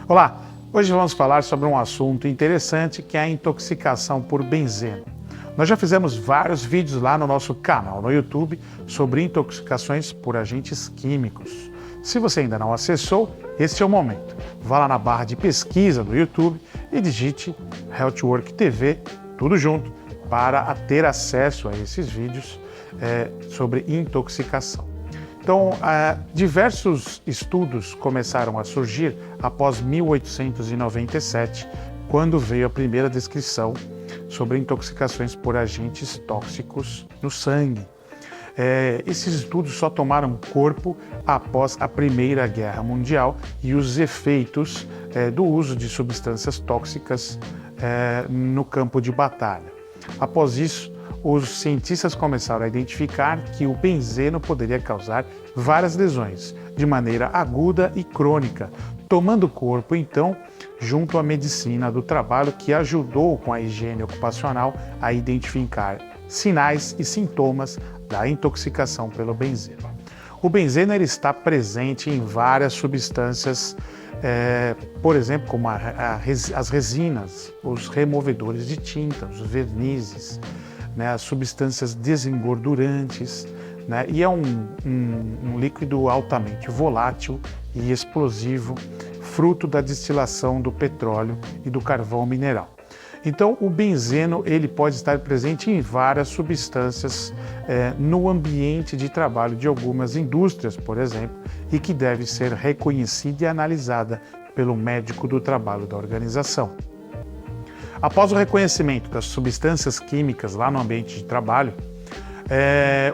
Olá, hoje vamos falar sobre um assunto interessante que é a intoxicação por benzeno. Nós já fizemos vários vídeos lá no nosso canal no YouTube sobre intoxicações por agentes químicos. Se você ainda não acessou, este é o momento. Vá lá na barra de pesquisa do YouTube e digite Healthwork TV, tudo junto, para ter acesso a esses vídeos sobre intoxicação. Então, diversos estudos começaram a surgir após 1897, quando veio a primeira descrição sobre intoxicações por agentes tóxicos no sangue. Esses estudos só tomaram corpo após a Primeira Guerra Mundial e os efeitos do uso de substâncias tóxicas no campo de batalha. Após isso, os cientistas começaram a identificar que o benzeno poderia causar várias lesões, de maneira aguda e crônica, tomando corpo, então, junto à medicina do trabalho, que ajudou com a higiene ocupacional a identificar sinais e sintomas da intoxicação pelo benzeno. O benzeno ele está presente em várias substâncias, por exemplo, como as resinas, os removedores de tinta, os vernizes, as substâncias desengordurantes, e é um líquido altamente volátil e explosivo, fruto da destilação do petróleo e do carvão mineral. Então, o benzeno ele pode estar presente em várias substâncias no ambiente de trabalho de algumas indústrias, por exemplo, e que deve ser reconhecida e analisada pelo médico do trabalho da organização. Após o reconhecimento das substâncias químicas lá no ambiente de trabalho,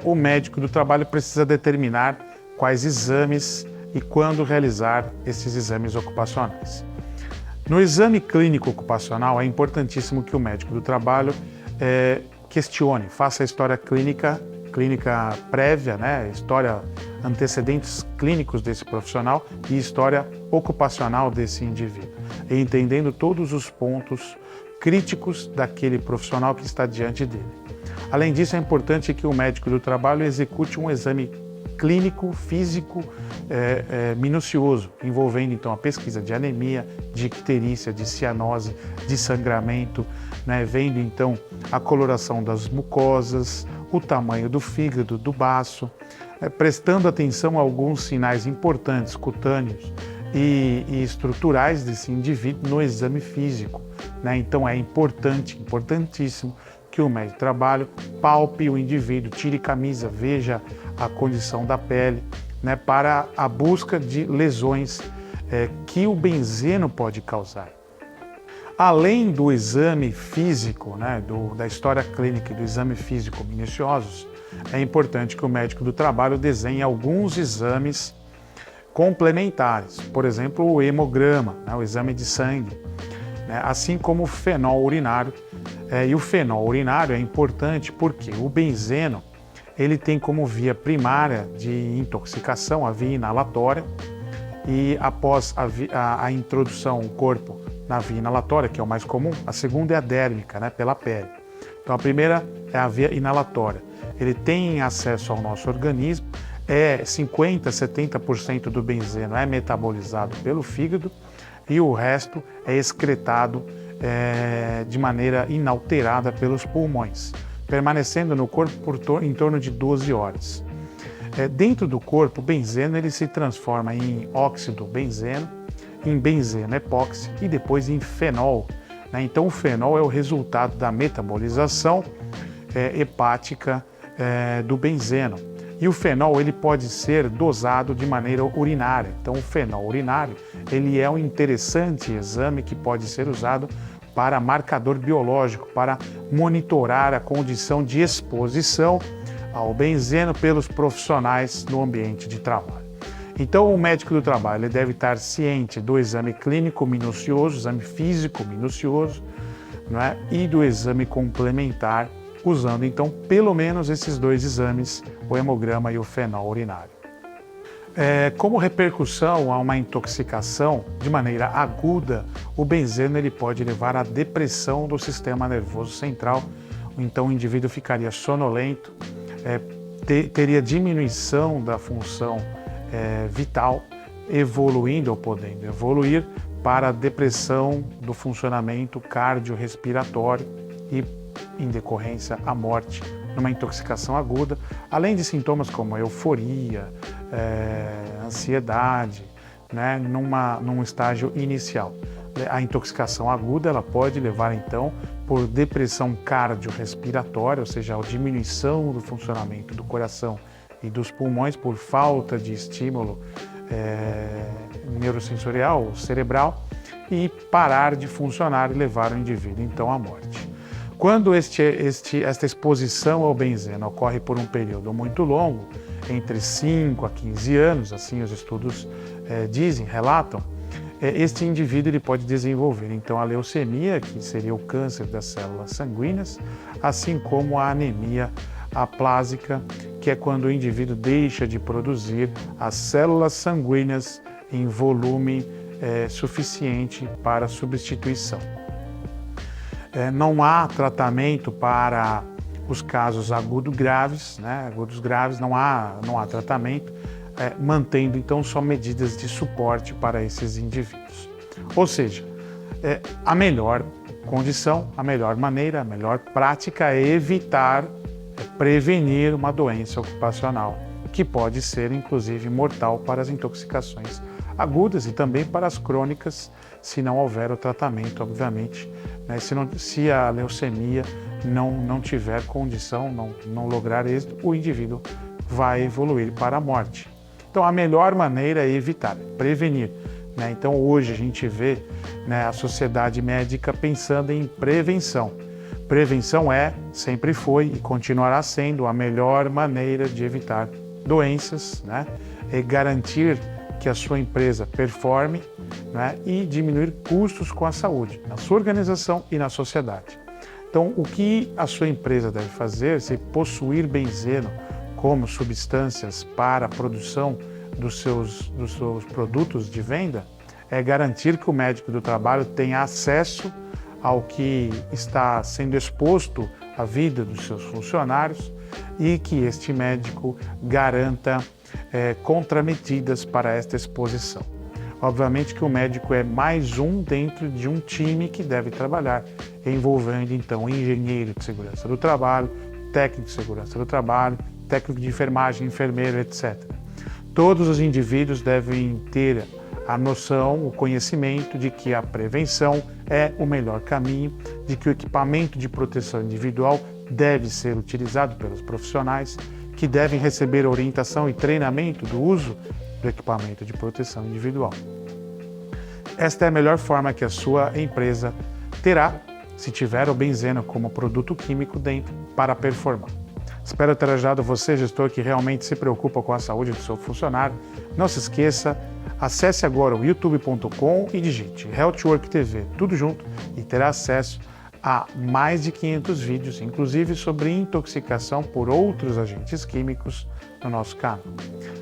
o médico do trabalho precisa determinar quais exames e quando realizar esses exames ocupacionais. No exame clínico ocupacional, é importantíssimo que o médico do trabalho questione, faça a história clínica prévia, história, antecedentes clínicos desse profissional e história ocupacional desse indivíduo, entendendo todos os pontos críticos daquele profissional que está diante dele. Além disso, é importante que o médico do trabalho execute um exame clínico, físico, minucioso, envolvendo então a pesquisa de anemia, de icterícia, de cianose, de sangramento, vendo então a coloração das mucosas, o tamanho do fígado, do baço, prestando atenção a alguns sinais importantes, cutâneos e estruturais desse indivíduo no exame físico. Então é importantíssimo que o médico de trabalho palpe o indivíduo, tire camisa, veja a condição da pele, para a busca de lesões que o benzeno pode causar. Além do exame físico, da história clínica e do exame físico minuciosos, é importante que o médico do trabalho desenhe alguns exames complementares, por exemplo, o hemograma, o exame de sangue, assim como o fenol urinário. E o fenol urinário é importante porque o benzeno ele tem como via primária de intoxicação a via inalatória, e após a introdução ao corpo na via inalatória, que é o mais comum, a segunda é a dérmica, pela pele. Então a primeira é a via inalatória. Ele tem acesso ao nosso organismo, 50%, 70% do benzeno é metabolizado pelo fígado e o resto é excretado de maneira inalterada pelos pulmões, permanecendo no corpo em torno de 12 horas. Dentro do corpo, o benzeno ele se transforma em óxido benzeno, em benzeno epóxi e depois em fenol. Então o fenol é o resultado da metabolização hepática do benzeno. E o fenol ele pode ser dosado de maneira urinária. Então o fenol urinário ele é um interessante exame que pode ser usado para marcador biológico, para monitorar a condição de exposição ao benzeno pelos profissionais no ambiente de trabalho. Então o médico do trabalho ele deve estar ciente do exame clínico minucioso, exame físico minucioso, e do exame complementar, usando então pelo menos esses dois exames, o hemograma e o fenol urinário. Como repercussão a uma intoxicação de maneira aguda, o benzeno ele pode levar à depressão do sistema nervoso central, então o indivíduo ficaria sonolento, teria diminuição da função vital, evoluindo ou podendo evoluir para a depressão do funcionamento cardiorrespiratório e, em decorrência, a morte numa intoxicação aguda, além de sintomas como euforia, ansiedade, né, num estágio inicial. A intoxicação aguda ela pode levar, então, por depressão cardiorrespiratória, ou seja, a diminuição do funcionamento do coração e dos pulmões por falta de estímulo neurosensorial, cerebral, e parar de funcionar e levar o indivíduo, então, à morte. Quando esta exposição ao benzeno ocorre por um período muito longo, entre 5 a 15 anos, assim os estudos relatam, este indivíduo ele pode desenvolver então a leucemia, que seria o câncer das células sanguíneas, assim como a anemia aplásica, que é quando o indivíduo deixa de produzir as células sanguíneas em volume suficiente para substituição. Não há tratamento para os casos agudos graves, né? Agudos graves não há tratamento, mantendo então só medidas de suporte para esses indivíduos. Ou seja, a melhor condição, a melhor maneira, a melhor prática é evitar, prevenir uma doença ocupacional, que pode ser inclusive mortal para as intoxicações agudas e também para as crônicas, se não houver o tratamento, obviamente, né? Se a leucemia não tiver condição, não lograr êxito, o indivíduo vai evoluir para a morte. Então, a melhor maneira é evitar, prevenir, né? Então, hoje a gente vê, né, a sociedade médica pensando em prevenção. Prevenção sempre foi e continuará sendo a melhor maneira de evitar doenças, né? É garantir que a sua empresa performe, né, e diminuir custos com a saúde, na sua organização e na sociedade. Então, o que a sua empresa deve fazer, se possuir benzeno como substâncias para a produção dos seus produtos de venda, é garantir que o médico do trabalho tenha acesso ao que está sendo exposto à vida dos seus funcionários e que este médico garanta contramedidas para esta exposição. Obviamente que o médico é mais um dentro de um time que deve trabalhar, envolvendo então engenheiro de segurança do trabalho, técnico de segurança do trabalho, técnico de enfermagem, enfermeiro, etc. Todos os indivíduos devem ter a noção, o conhecimento de que a prevenção é o melhor caminho, de que o equipamento de proteção individual deve ser utilizado pelos profissionais, que devem receber orientação e treinamento do uso do equipamento de proteção individual. Esta é a melhor forma que a sua empresa terá, se tiver o benzeno como produto químico dentro, para performar. Espero ter ajudado você, gestor, que realmente se preocupa com a saúde do seu funcionário. Não se esqueça, acesse agora o youtube.com e digite Healthwork TV, tudo junto, e terá acesso a mais de 500 vídeos, inclusive sobre intoxicação por outros agentes químicos no nosso canal.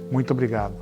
Muito obrigado.